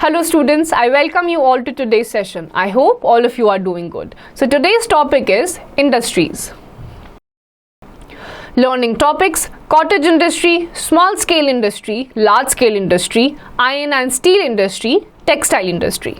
Hello students, I welcome you all to today's session. I hope all of you are doing good. So today's topic is industries. Learning topics: cottage industry, small scale industry, large scale industry, iron and steel industry, textile industry.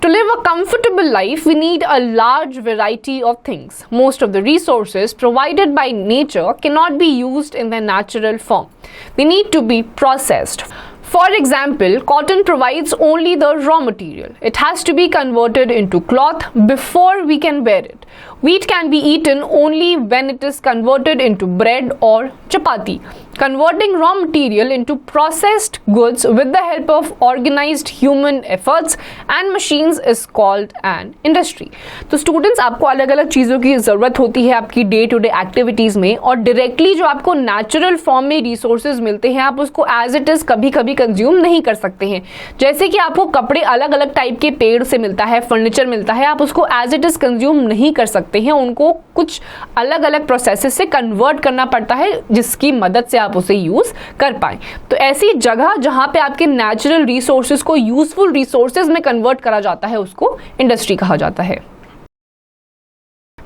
To live a comfortable life, we need a large variety of things. Most of the resources provided by nature cannot be used in their natural form. They need to be processed. For example, cotton provides only the raw material. It has to be converted into cloth before we can wear it. Wheat can be eaten only when it is converted into bread or chapati. Converting raw material into processed goods with the help of organized human efforts and machines is called an industry. तो students, आपको अलग अलग चीज़ों की ज़रूरत होती है आपकी डे टू डे एक्टिविटीज़ में, और डायरेक्टली जो आपको नेचुरल फॉर्म में रिसोर्सेज मिलते हैं आप उसको एज इट इज़ कभी कभी कंज्यूम नहीं कर सकते हैं. जैसे कि आपको कपड़े अलग अलग टाइप के पेड़ से मिलता है, फर्नीचर मिलता है, आप उसको एज इट इज़ कंज्यूम नहीं कर सकते हैं. उनको कुछ अलग अलग प्रोसेसेस से कन्वर्ट करना पड़ता है जिसकी मदद से आप उसे यूज कर पाए. तो ऐसी जगह जहां पे आपके नेचुरल रिसोर्सेज को यूजफुल रिसोर्सेज में कन्वर्ट करा जाता है उसको इंडस्ट्री कहा जाता है.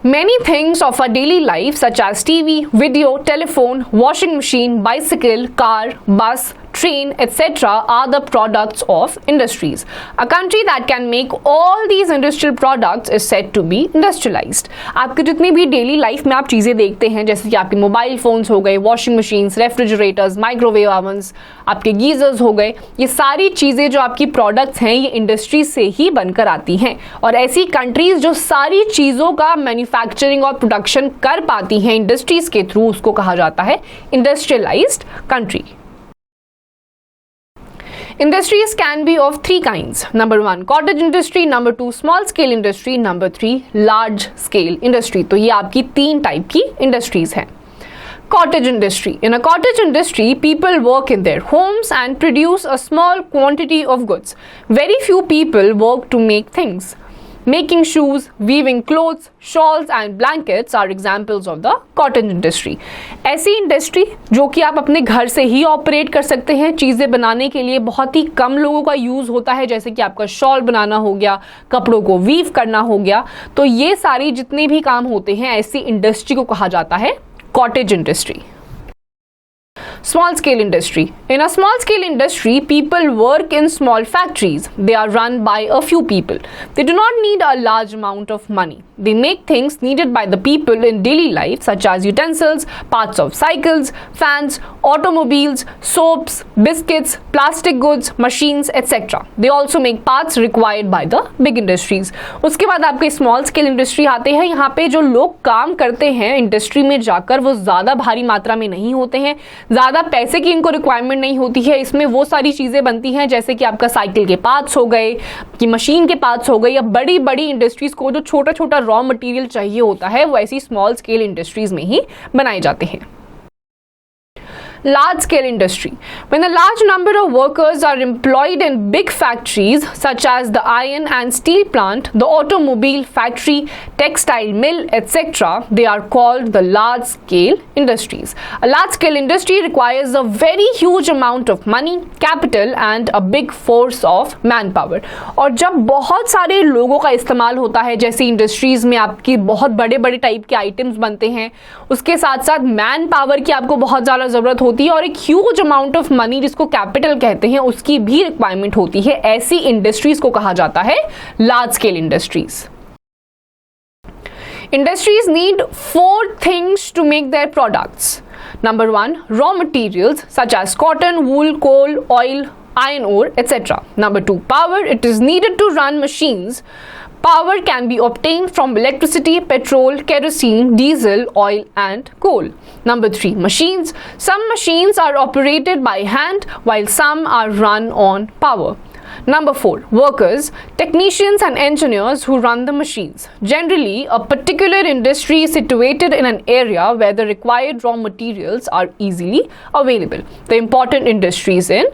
Many things of our daily life such as TV, video, telephone, washing machine, bicycle, car, bus, train, etc. are the products of industries. A country that can make all these industrial products is said to be industrialized. आपके जितनी भी daily life में आप चीज़ें देखते हैं, जैसे कि आपके मोबाइल फोन्स हो गए, वॉशिंग मशीन्स, रेफ्रिजरेटर्स, माइक्रोवेव ओवन्स, आपके गीजर्स हो गए, ये सारी चीज़ें जो आपकी प्रोडक्ट्स हैं ये इंडस्ट्री से ही बनकर आती हैं. और ऐसी कंट्रीज जो सारी चीज़ों का मैन्युफैक्चरिंग और प्रोडक्शन कर पाती हैं इंडस्ट्रीज के थ्रू, उसको कहा जाता है industrialised country. Industries can be of three kinds. Number 1, cottage industry. Number 2, small scale industry. Number 3, large scale industry. तो ये आपकी तीन टाइप की इंडस्ट्रीज हैं. Cottage industry. In a cottage industry, people work in their homes and produce a small quantity of goods. Very few people work to make things. Making shoes, weaving clothes, shawls and blankets are examples of the cottage industry. ऐसी industry जो कि आप अपने घर से ही operate कर सकते हैं, चीज़ें बनाने के लिए बहुत ही कम लोगों का यूज़ होता है, जैसे कि आपका शॉल बनाना हो गया, कपड़ों को वीव करना हो गया. तो ये सारी जितने भी काम होते हैं ऐसी इंडस्ट्री को कहा जाता है cottage industry. Small scale industry. In a small scale industry, people work in small factories. They are run by a few people. They do not need a large amount of money. They make things needed by the people in daily life such as utensils, parts of cycles, fans, automobiles, soaps, biscuits, plastic goods, machines, etc. They also make parts required by the big industries. उसके बाद आपके small scale industry आते हैं. यहाँ पे जो लोग काम करते हैं इंडस्ट्री में जाकर वो ज़्यादा भारी मात्रा में नहीं होते हैं, ज़्यादा पैसे की इनको रिक्वायरमेंट नहीं होती है. इसमें वो सारी चीज़ें बनती हैं जैसे कि आपका साइकिल के पार्ट्स हो गए, कि मशीन के पार्ट्स हो गए, या बड़ी बड़ी इंडस्ट्रीज़ को जो छोटा छोटा रॉ मटेरियल चाहिए होता है वो ऐसी स्मॉल स्केल इंडस्ट्रीज़ में ही बनाए जाते हैं. Large scale industry. When a large number of workers are employed in big factories such as the iron and steel plant, the automobile factory, textile mill, etc., they are called the large scale industries. A large scale industry requires a very huge amount of money, capital and a big force of manpower. और जब बहुत सारे लोगों का इस्तेमाल होता है, जैसे इंडस्ट्रीज में आपकी बहुत बड़े बड़े टाइप के आइटम्स बनते हैं, उसके साथ साथ मैन पावर की आपको बहुत ज़्यादा ज़रूरत होती है और एक ह्यूज अमाउंट ऑफ मनी जिसको कैपिटल कहते हैं उसकी भी रिक्वायरमेंट होती है. ऐसी इंडस्ट्रीज को कहा जाता है large scale industries. Industries need 4 things to make their products. Number 1, raw materials such as cotton, wool, coal, oil, iron ore, etc. Number 2, power. It is needed to run machines. Power can be obtained from electricity, petrol, kerosene, diesel, oil and coal. Number 3, machines. Some machines are operated by hand while some are run on power. Number 4, workers, technicians and engineers who run the machines. Generally, a particular industry is situated in an area where the required raw materials are easily available. The important industries in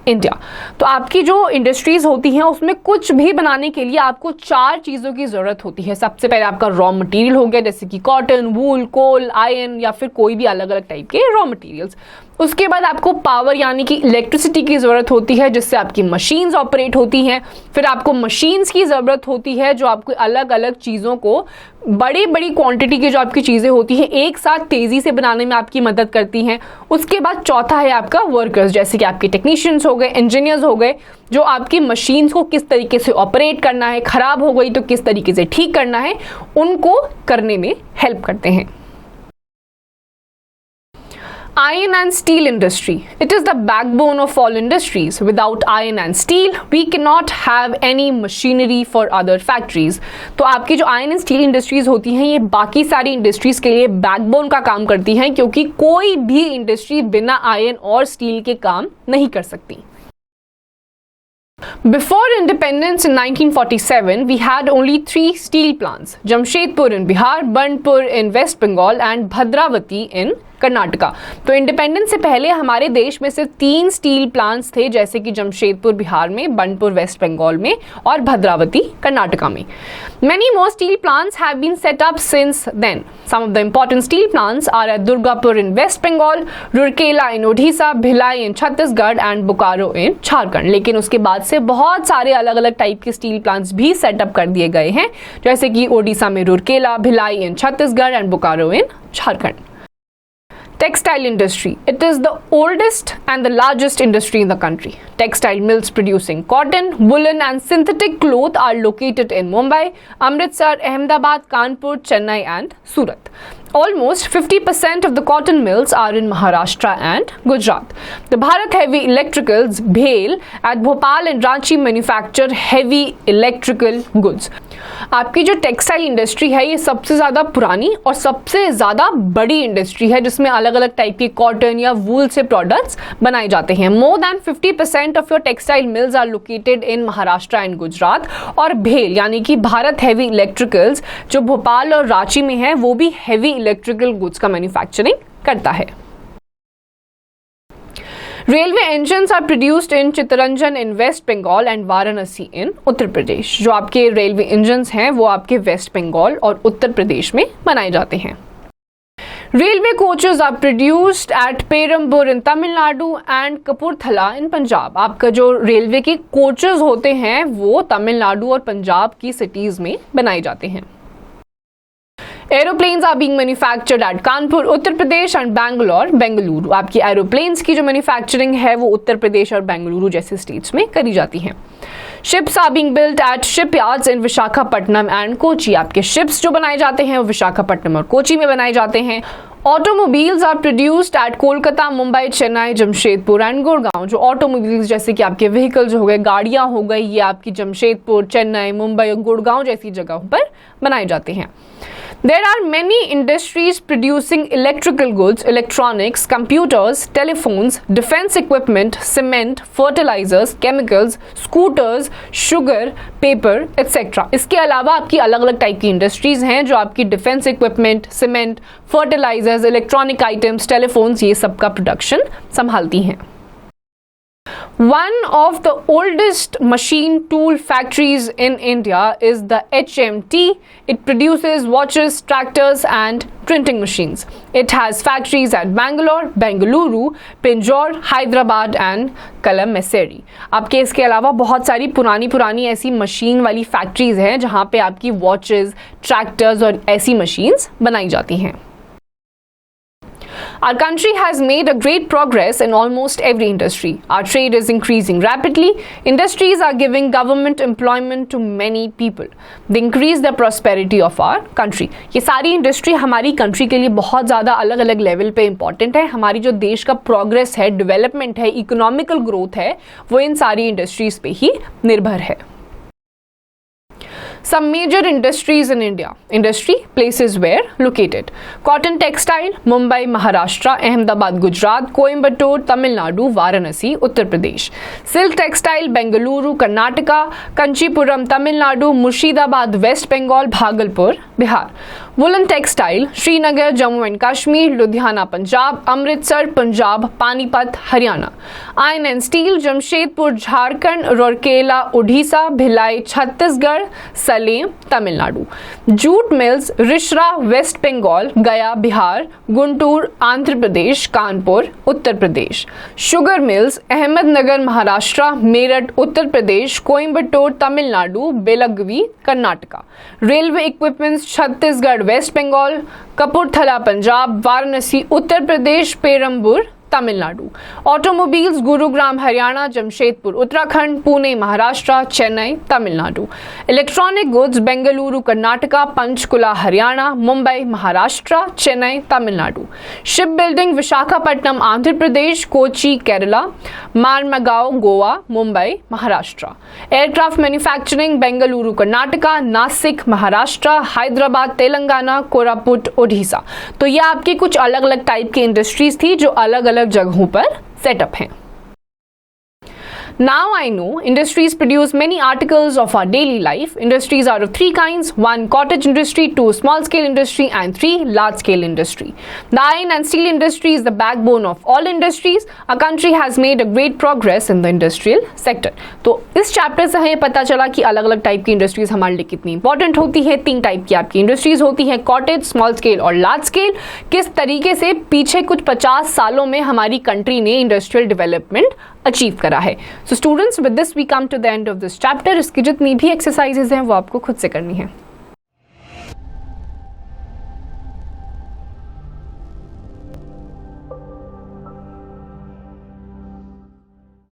India. तो आपकी जो industries होती हैं उसमें कुछ भी बनाने के लिए आपको 4 चीज़ों की ज़रूरत होती है। सबसे पहले आपका रॉ मटेरियल हो गया, जैसे कि कॉटन, वूल, कोल, आयरन या फिर कोई भी अलग अलग टाइप के रॉ मटेरियल्स। उसके बाद आपको पावर यानी कि इलेक्ट्रिसिटी की ज़रूरत होती है, जिससे आपकी मशीन्स ऑपरेट होती हैं। फिर आपको मशीन्स की ज़रूरत होती है जो आपको अलग अलग चीज़ों को, बड़ी बड़ी क्वांटिटी की जो आपकी चीज़ें होती हैं एक साथ तेज़ी से बनाने में आपकी मदद करती हैं। उसके बाद चौथा है आपका वर्कर्स, जैसे कि आपके टेक्नीशियंस हो गए, इंजीनियर्स हो गए, जो आपकी मशीन्स को किस तरीके से ऑपरेट करना है, ख़राब हो गई तो किस तरीके से ठीक करना है, उनको करने में हेल्प करते हैं। Iron and steel industry. It is the backbone of all industries. Without iron and steel, we cannot have any machinery for other factories. तो आपकी जो iron and steel industries होती हैं ये बाकी सारी industries के लिए backbone का काम करती हैं, क्योंकि कोई भी industry बिना iron और steel के काम नहीं कर सकती। Before independence in 1947, we had only 3 steel plants: Jamshedpur in Bihar, Burnpur in West Bengal, and Bhadravati in Karnataka. तो इंडिपेंडेंस से पहले हमारे देश में सिर्फ 3 स्टील प्लांट्स थे, जैसे कि जमशेदपुर बिहार में, बनपुर वेस्ट बंगाल में और भद्रावती कर्नाटका में। Many more steel plants have been set up since then. Some of the important steel plants are at Durgapur in West Bengal, Rourkela in Odisha, Bhilai in Chhattisgarh and Bokaro in Jharkhand। लेकिन उसके बाद से बहुत सारे अलग अलग type के steel plants भी सेटअप कर दिए गए हैं, जैसे कि ओडिशा में Rourkela, Bhilai in Chhattisgarh and Bokaro in Jharkhand. Textile industry. It is the oldest and the largest industry in the country. Textile mills producing cotton, woolen and synthetic cloth are located in Mumbai, Amritsar, Ahmedabad, Kanpur, Chennai and Surat. Almost 50% of the cotton mills are in Maharashtra and Gujarat. The Bharat Heavy Electricals BHEL at Bhopal and Ranchi manufacture heavy electrical goods. आपकी जो textile industry है ये सबसे ज़्यादा पुरानी और सबसे ज़्यादा बड़ी इंडस्ट्री है, जिसमें अलग अलग टाइप के कॉटन या वूल से प्रोडक्ट्स बनाए जाते हैं। More than 50% of your textile mills are located in Maharashtra and Gujarat. और भेल यानी कि भारत हैवी इलेक्ट्रिकल्स जो भोपाल और रांची में है, वो भी हैवी इलेक्ट्रिकल गुड्स का मैन्युफैक्चरिंग करता है। Railway engines are produced in Chittaranjan in West Bengal and Varanasi in Uttar Pradesh. जो आपके रेलवे इंजन्स हैं वो आपके वेस्ट बंगाल और उत्तर प्रदेश में बनाए जाते हैं। Railway coaches are produced at Perambur in Tamil Nadu and Kapurthala in Punjab. आपका जो रेलवे के कोचेस होते हैं वो तमिलनाडु और पंजाब की सिटीज में बनाए जाते हैं। Aeroplanes are being manufactured at Kanpur Uttar Pradesh and Bangalore Bengaluru. आपकी एरोप्लेन्स की जो मैन्युफैक्चरिंग है वो उत्तर प्रदेश और बेंगलुरु जैसे स्टेट्स में करी जाती हैं। Ships are being built at shipyards in Visakhapatnam and Kochi. आपके शिप्स जो बनाए जाते हैं वो विशाखापट्टनम और कोची में बनाए जाते हैं। Automobiles are produced at Kolkata, Mumbai, Chennai, Jamshedpur and Gurgaon. जो ऑटोमोबाइल्स जैसे कि आपके व्हीकल्स हो गए, गाड़ियां हो गई, ये आपकी जमशेदपुर, चेन्नई, मुंबई और गुड़गांव जैसी जगहों पर बनाए जाते हैं। There are many industries producing electrical goods, electronics, computers, telephones, defense equipment, cement, fertilizers, chemicals, scooters, sugar, paper, etc. इसके अलावा आपकी अलग अलग टाइप की इंडस्ट्रीज हैं जो आपकी defence equipment, cement, fertilisers, electronic items, telephones, ये सब का प्रोडक्शन संभालती हैं। One of the oldest machine tool factories in India is the HMT. It produces watches, tractors and printing machines. It has factories at Bangalore, Bengaluru, Pinjore, Hyderabad and Kalameseri. आपके इसके अलावा बहुत सारी पुरानी ऐसी मशीन वाली फैक्ट्रीज हैं जहाँ पे आपकी वॉचेस, ट्रैक्टर्स और ऐसी मशीन्स बनाई जाती हैं। Our country has made a great progress in almost every industry. Our trade is increasing rapidly. Industries are giving government employment to many people. They increase the prosperity of our country. ये सारी industry हमारी country के लिए बहुत ज़्यादा अलग अलग level पे इंपॉर्टेंट है। हमारी जो देश का प्रोग्रेस है, डेवलपमेंट है, इकोनॉमिकल ग्रोथ है, वो इन सारी इंडस्ट्रीज पे ही निर्भर है। Some major industries in India. Industry, places where located. Cotton textile, Mumbai, Maharashtra, Ahmedabad, Gujarat, Coimbatore, Tamil Nadu, Varanasi, Uttar Pradesh. Silk textile, Bengaluru, Karnataka, Kanchipuram, Tamil Nadu, Murshidabad, West Bengal, Bhagalpur, Bihar. Woolen textile, Srinagar, Jammu and Kashmir, Ludhiana, Punjab, Amritsar, Punjab, Panipat, Haryana. Iron and steel, Jamshedpur, Jharkhand, Rourkela, Odisha, Bhilai, Chhattisgarh, Salem, Tamil Nadu. Jute mills, Rishra, West Bengal, Gaya, Bihar, Guntur, Andhra Pradesh, Kanpur, Uttar Pradesh. Sugar mills, Ahmednagar, Maharashtra, Meerut, Uttar Pradesh, Coimbatore, Tamil Nadu, Belagavi, Karnataka. Railway equipments, Chhattisgarh, West Bengal, Kapurthala, Punjab, Varanasi, Uttar Pradesh, Perambur, Tamil Nadu. Automobiles, Gurugram, Haryana, Jamshedpur, Uttarakhand, Pune, Maharashtra, Chennai, Tamil Nadu. Electronic goods, Bengaluru, Karnataka, Panchkula, Haryana, Mumbai, Maharashtra, Chennai, Tamil Nadu. Shipbuilding, Visakhapatnam, Andhra Pradesh, Kochi, Kerala, Marmagao, Goa, Mumbai, Maharashtra. Aircraft manufacturing, Bengaluru, Karnataka, Nasik, Maharashtra, Hyderabad, Telangana, Koraput, Odisha. तो ये आपकी कुछ अलग अलग type की industries थी जो अलग अलग जगहों पर सेटअप हैं. Now I know industries produce many articles of our daily life. Industries are of three kinds: 1 cottage industry, 2 small scale industry, and 3 large scale industry. The iron and steel industry is the backbone of all industries. Our country has made a great progress in the industrial sector. तो इस chapter से हमें पता चला कि अलग अलग type की इंडस्ट्रीज हमारे लिए कितनी इंपॉर्टेंट होती है. 3 टाइप की आपकी इंडस्ट्रीज होती है: कॉटेज, स्मॉल स्केल और लार्ज स्केल. किस तरीके से पीछे कुछ 50 सालों में हमारी कंट्री ने इंडस्ट्रियल डेवलपमेंट अचीव करा है. So students, with this we come to the end of this chapter. इसकी जितनी भी एक्सरसाइजेज हैं वो आपको खुद से करनी है.